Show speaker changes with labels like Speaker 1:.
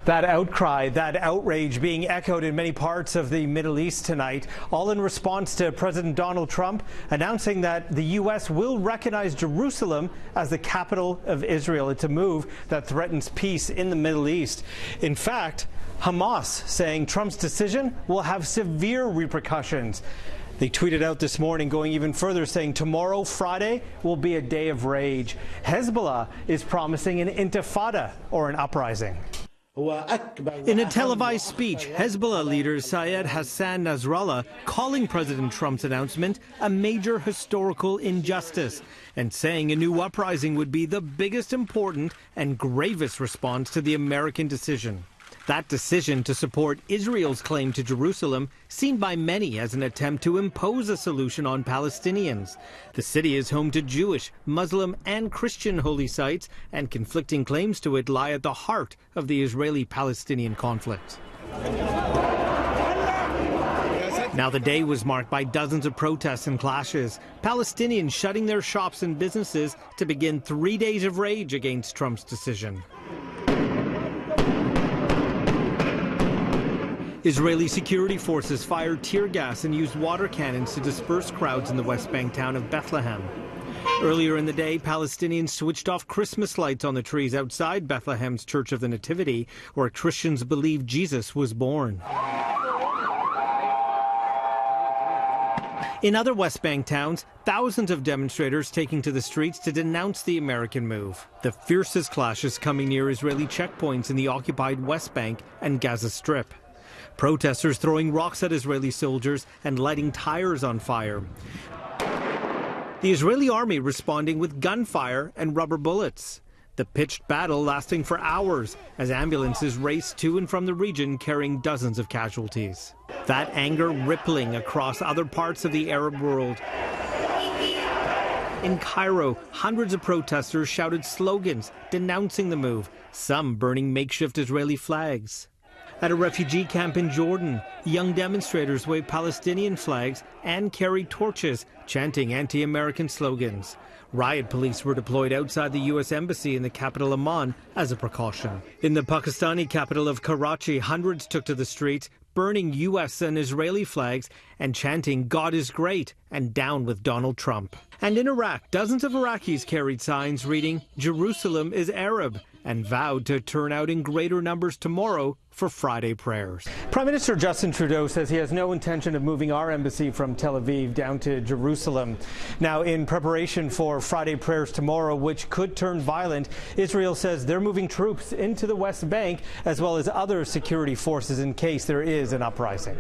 Speaker 1: That outcry, that outrage being echoed in many parts of the Middle East tonight, all in response to President Donald Trump announcing that the U.S. will recognize Jerusalem as the capital of Israel. It's a move that threatens peace in the Middle East. In fact, Hamas saying Trump's decision will have severe repercussions. They tweeted out this morning, going even further, saying tomorrow, Friday, will be a day of rage. Hezbollah is promising an intifada, or an uprising.
Speaker 2: In a televised speech, Hezbollah leader Syed Hassan Nasrallah calling President Trump's announcement a major historical injustice and saying a new uprising would be the biggest, important and gravest response to the American decision. That decision to support Israel's claim to Jerusalem, seen by many as an attempt to impose a solution on Palestinians. The city is home to Jewish, Muslim and Christian holy sites, and conflicting claims to it lie at the heart of the Israeli-Palestinian conflict. Now the day was marked by dozens of protests and clashes, Palestinians shutting their shops and businesses to begin 3 days of rage against Trump's decision. Israeli security forces fired tear gas and used water cannons to disperse crowds in the West Bank town of Bethlehem. Earlier in the day, Palestinians switched off Christmas lights on the trees outside Bethlehem's Church of the Nativity, where Christians believe Jesus was born. In other West Bank towns, thousands of demonstrators taking to the streets to denounce the American move. The fiercest clashes coming near Israeli checkpoints in the occupied West Bank and Gaza Strip. Protesters throwing rocks at Israeli soldiers and lighting tires on fire. The Israeli army responding with gunfire and rubber bullets. The pitched battle lasting for hours as ambulances raced to and from the region carrying dozens of casualties. That anger rippling across other parts of the Arab world. In Cairo, hundreds of protesters shouted slogans denouncing the move, some burning makeshift Israeli flags. At a refugee camp in Jordan, young demonstrators waved Palestinian flags and carried torches, chanting anti-American slogans. Riot police were deployed outside the U.S. Embassy in the capital Amman as a precaution. In the Pakistani capital of Karachi, hundreds took to the streets, burning U.S. and Israeli flags and chanting "God is great" and "Down with Donald Trump." And in Iraq, dozens of Iraqis carried signs reading "Jerusalem is Arab" and vowed to turn out in greater numbers tomorrow for Friday prayers.
Speaker 1: Prime Minister Justin Trudeau says he has no intention of moving our embassy from Tel Aviv down to Jerusalem. Now, in preparation for Friday prayers tomorrow, which could turn violent, Israel says they're moving troops into the West Bank as well as other security forces in case there is an uprising.